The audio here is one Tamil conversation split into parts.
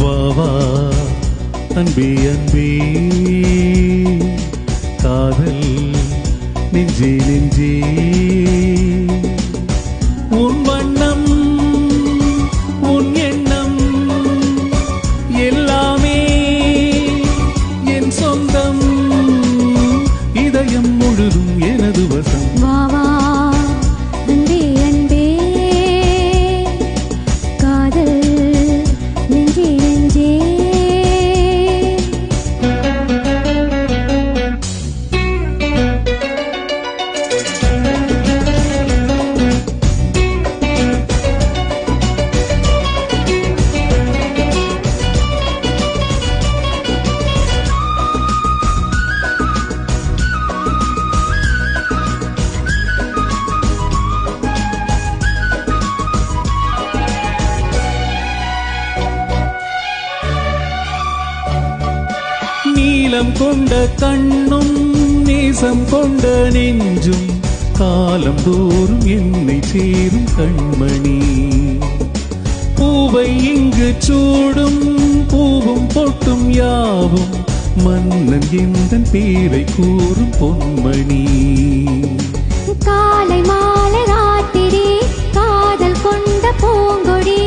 வாவா அன்பே அன்பே காதல் நெஞ்சே நெஞ்சே உன் வண்ணம் உன் எண்ணம் எல்லாமே என் சொந்தம் இதயம் முழுதும் எனது வசம் வாவா அன்பே அன்பே காதல் நெஞ்சே நெஞ்சே நீலம் கொண்ட கண்ணும் நேசம் கொண்ட நெஞ்சும் காலம் தோறும் என்னை சேரும் கண்மணி பூவை இங்கு சூடும் பூவும் பொட்டும் யாவும் மன்னன் எந்தன் பேரை கூறும் பொன்மணி காலை மாலை ராத்திரி காதல் கொண்ட பூங்கொடி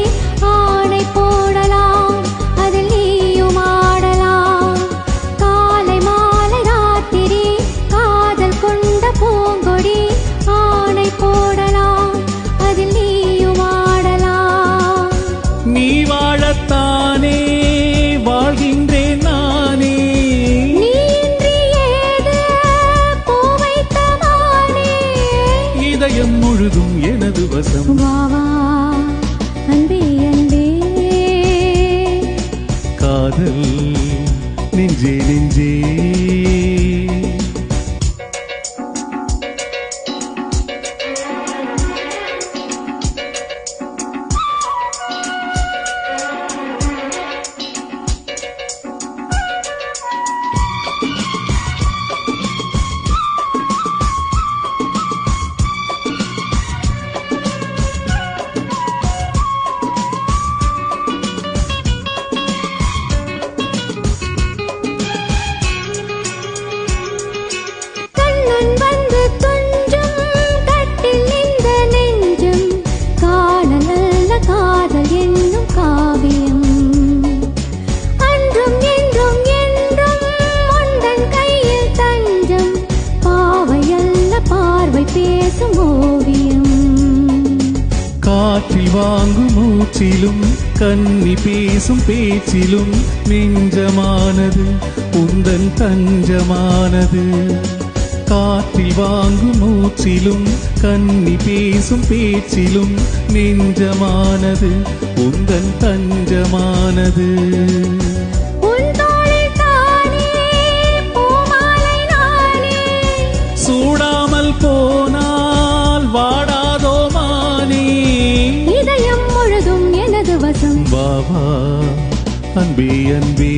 ஆணை போடலாம் அதில் நீயும் ஆடலாம் காலை மாலை ராத்திரி காதல் கொண்ட பூங்கொடி ஆணை போடலாம் அதில் நீயும் ஆடலாம் நீ வாழத்தானே வாழ்கின்றேன் நானே நீ இன்றி ஏது பூ வைத்த மானே இதயம் முழுதும் எனது வசம் வாவா அன்பே அன்பே காதல் நெஞ்சே நெஞ்சே கண்ணன் வந்து துஞ்சும் கட்டில் இந்த நெஞ்சம் காண நல்ல காதல் என்னும் காவியம் அன்றும் என்றும் என்றும் உந்தன் கையில் தஞ்சம் பாவையல்ல பார்வை பேசும் ஓவியம் காற்றில் வாங்கும் மூச்சிலும் கன்னி பேசும் பேச்சிலும் நெஞ்சமானது உந்தன் தஞ்சமானது காற்றில் வாங்கும் மூச்சிலும் கன்னி பேசும் பேச்சிலும் நெஞ்சமானது உந்தன் தஞ்சமானது உன் தோளில் தானே பூமாலை நானே சூடாமல் போனால் வாடாதோ மானே இதயம் முழுதும் எனது வசம் வாவா அன்பே அன்பே